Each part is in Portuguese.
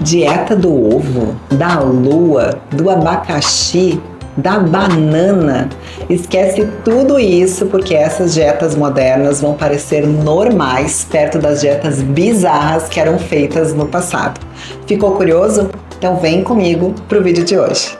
Dieta do ovo, da lua, do abacaxi, da banana. Esquece tudo isso porque essas dietas modernas vão parecer normais perto das dietas bizarras que eram feitas no passado. Ficou curioso? Então vem comigo pro vídeo de hoje.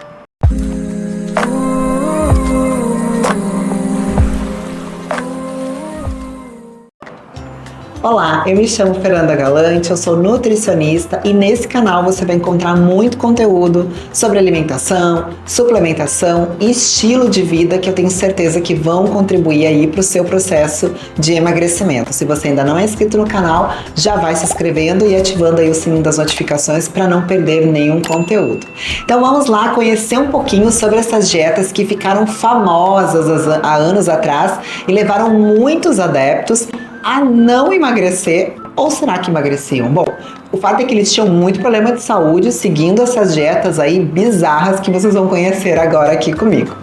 Olá, eu me chamo Fernanda Galante, eu sou nutricionista e nesse canal você vai encontrar muito conteúdo sobre alimentação, suplementação e estilo de vida que eu tenho certeza que vão contribuir aí para o seu processo de emagrecimento. Se você ainda não é inscrito no canal, já vai se inscrevendo e ativando aí o sininho das notificações para não perder nenhum conteúdo. Então vamos lá conhecer um pouquinho sobre essas dietas que ficaram famosas há anos atrás e levaram muitos adeptos a não emagrecer, ou será que emagreciam? Bom, o fato é que eles tinham muito problema de saúde seguindo essas dietas aí bizarras que vocês vão conhecer agora aqui comigo.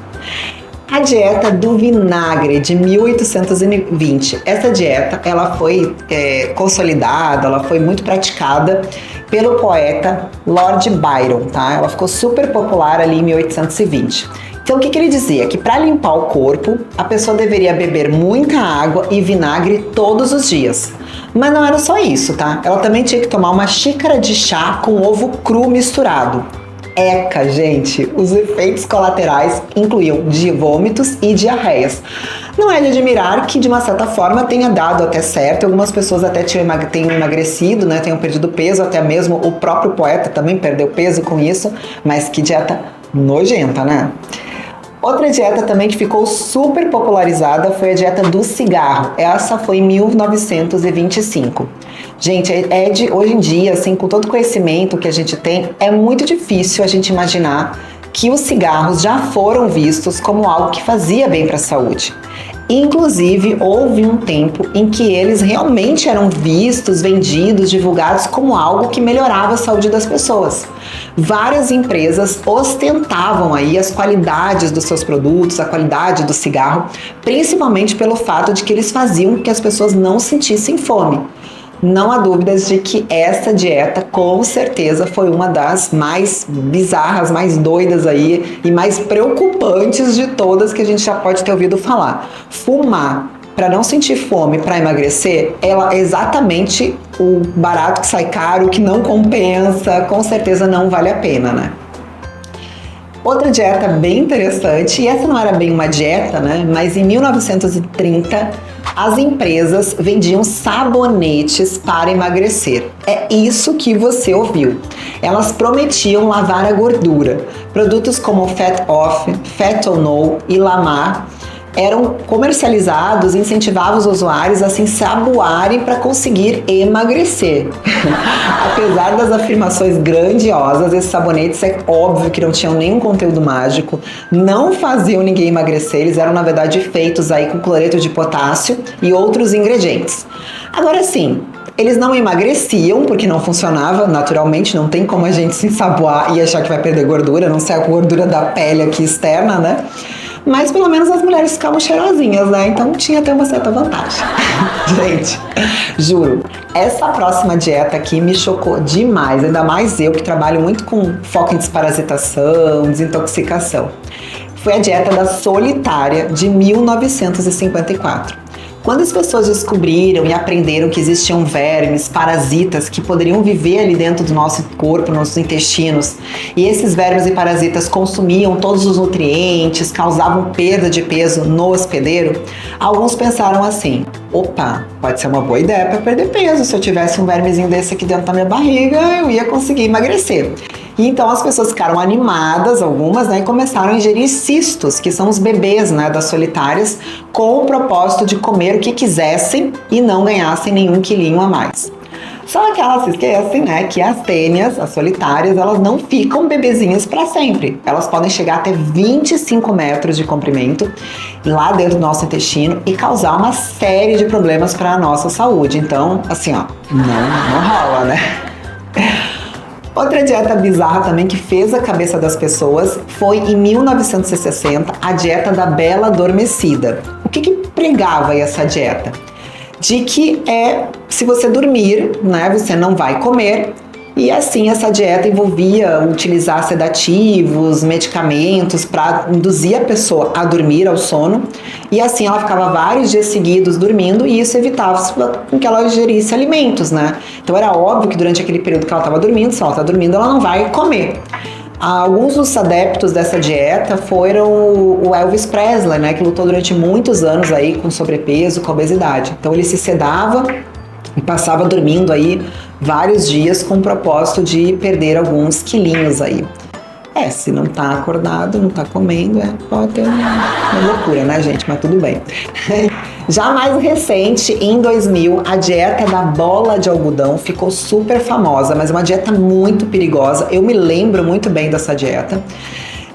A dieta do vinagre de 1820. Essa dieta, ela foi consolidada, ela foi muito praticada pelo poeta Lord Byron, tá? Ela ficou super popular ali em 1820. Então, o que ele dizia? Que para limpar o corpo, a pessoa deveria beber muita água e vinagre todos os dias. Mas não era só isso, tá? Ela também tinha que tomar uma xícara de chá com ovo cru misturado. Eca, gente! Os efeitos colaterais incluíam de vômitos e diarreias. Não é de admirar que, de uma certa forma, tenha dado até certo. Algumas pessoas até tenham emagrecido, né? Tenham perdido peso, até mesmo o próprio poeta também perdeu peso com isso. Mas que dieta nojenta, né? Outra dieta também que ficou super popularizada foi a dieta do cigarro. Essa foi em 1925. Gente, hoje em dia, assim, com todo o conhecimento que a gente tem, é muito difícil a gente imaginar que os cigarros já foram vistos como algo que fazia bem para a saúde. Inclusive, houve um tempo em que eles realmente eram vistos, vendidos, divulgados como algo que melhorava a saúde das pessoas. Várias empresas ostentavam aí as qualidades dos seus produtos, a qualidade do cigarro, principalmente pelo fato de que eles faziam com que as pessoas não sentissem fome. Não há dúvidas de que essa dieta, com certeza, foi uma das mais bizarras, mais doidas aí e mais preocupantes de todas que a gente já pode ter ouvido falar. Fumar para não sentir fome, para emagrecer, ela é exatamente o barato que sai caro, que não compensa, com certeza não vale a pena, né? Outra dieta bem interessante, e essa não era bem uma dieta, né? Mas em 1930, as empresas vendiam sabonetes para emagrecer. É isso que você ouviu. Elas prometiam lavar a gordura. Produtos como Fat Off, Fat or No e Lamar eram comercializados e incentivavam os usuários a se ensaboarem para conseguir emagrecer. Apesar das afirmações grandiosas, esses sabonetes é óbvio que não tinham nenhum conteúdo mágico, não faziam ninguém emagrecer, eles eram na verdade feitos aí com cloreto de potássio e outros ingredientes. Agora sim, eles não emagreciam, porque não funcionava, naturalmente, não tem como a gente se ensaboar e achar que vai perder gordura, a não ser a gordura da pele aqui externa, né? Mas pelo menos as mulheres ficavam cheirosinhas, né? Então tinha até uma certa vantagem. Gente, juro, essa próxima dieta aqui me chocou demais, ainda mais eu que trabalho muito com foco em desparasitação, desintoxicação. Foi a dieta da solitária de 1954. Quando as pessoas descobriram e aprenderam que existiam vermes, parasitas que poderiam viver ali dentro do nosso corpo, nossos intestinos, e esses vermes e parasitas consumiam todos os nutrientes, causavam perda de peso no hospedeiro, alguns pensaram assim: opa, pode ser uma boa ideia para perder peso. Se eu tivesse um vermezinho desse aqui dentro da minha barriga, eu ia conseguir emagrecer. E então as pessoas ficaram animadas, algumas, né, e começaram a ingerir cistos, que são os bebês, né, das solitárias, com o propósito de comer o que quisessem e não ganhassem nenhum quilinho a mais. Só que elas se esquecem, né, que as tênias, as solitárias, elas não ficam bebezinhas para sempre. Elas podem chegar até 25 metros de comprimento lá dentro do nosso intestino e causar uma série de problemas para a nossa saúde. Então, assim, ó, não rola, né? Outra dieta bizarra também que fez a cabeça das pessoas foi em 1960 a dieta da Bela Adormecida. O que pregava essa dieta? De que se você dormir, né, você não vai comer E assim, essa dieta envolvia utilizar sedativos, medicamentos para induzir a pessoa a dormir ao sono. E assim ela ficava vários dias seguidos dormindo e isso evitava que ela ingerisse alimentos, né? Então era óbvio que durante aquele período que ela estava dormindo, se ela está dormindo, ela não vai comer. Alguns dos adeptos dessa dieta foram o Elvis Presley, né, que lutou durante muitos anos aí com sobrepeso, com obesidade. Então ele se sedava e passava dormindo aí vários dias com o propósito de perder alguns quilinhos aí. Se não tá acordado, não tá comendo, pode ter uma loucura, né, gente? Mas tudo bem. Já mais recente, em 2000, a dieta da bola de algodão ficou super famosa, mas é uma dieta muito perigosa. Eu me lembro muito bem dessa dieta.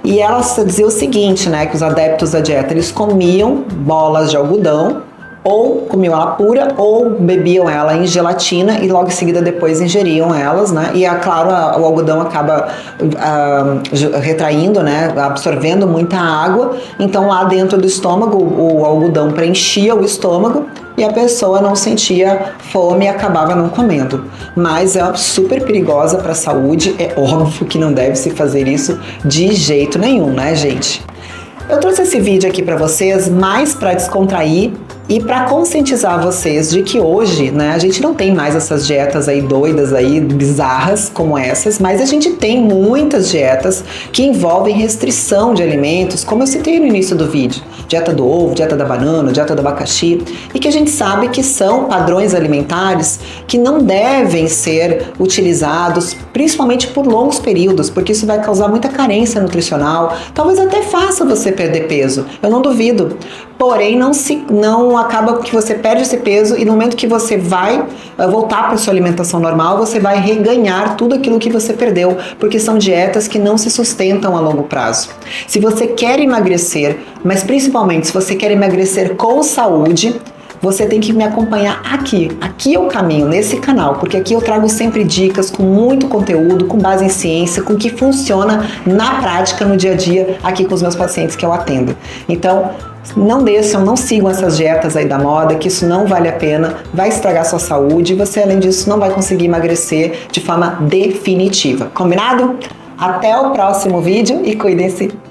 E ela dizia o seguinte, né, que os adeptos da dieta, eles comiam bolas de algodão, ou comiam ela pura, ou bebiam ela em gelatina e logo em seguida depois ingeriam elas, né? E claro, o algodão acaba retraindo, né? Absorvendo muita água. Então lá dentro do estômago, o algodão preenchia o estômago e a pessoa não sentia fome e acabava não comendo. Mas é super perigosa para a saúde, é óbvio que não deve se fazer isso de jeito nenhum, né, gente? Eu trouxe esse vídeo aqui para vocês mais para descontrair e para conscientizar vocês de que hoje, né, a gente não tem mais essas dietas aí doidas aí, bizarras como essas, mas a gente tem muitas dietas que envolvem restrição de alimentos, como eu citei no início do vídeo. Dieta do ovo, dieta da banana, dieta do abacaxi, e que a gente sabe que são padrões alimentares que não devem ser utilizados, principalmente por longos períodos, porque isso vai causar muita carência nutricional, talvez até faça você perder peso, eu não duvido. Porém, não acaba que você perde esse peso e no momento que você vai voltar para sua alimentação normal, você vai reganhar tudo aquilo que você perdeu, porque são dietas que não se sustentam a longo prazo. Se você quer emagrecer, mas principalmente se você quer emagrecer com saúde, você tem que me acompanhar aqui. Aqui é o caminho, nesse canal, porque aqui eu trago sempre dicas com muito conteúdo, com base em ciência, com o que funciona na prática, no dia a dia, aqui com os meus pacientes que eu atendo. Então, não desçam, não sigam essas dietas aí da moda, que isso não vale a pena, vai estragar sua saúde e você, além disso, não vai conseguir emagrecer de forma definitiva. Combinado? Até o próximo vídeo e cuidem-se!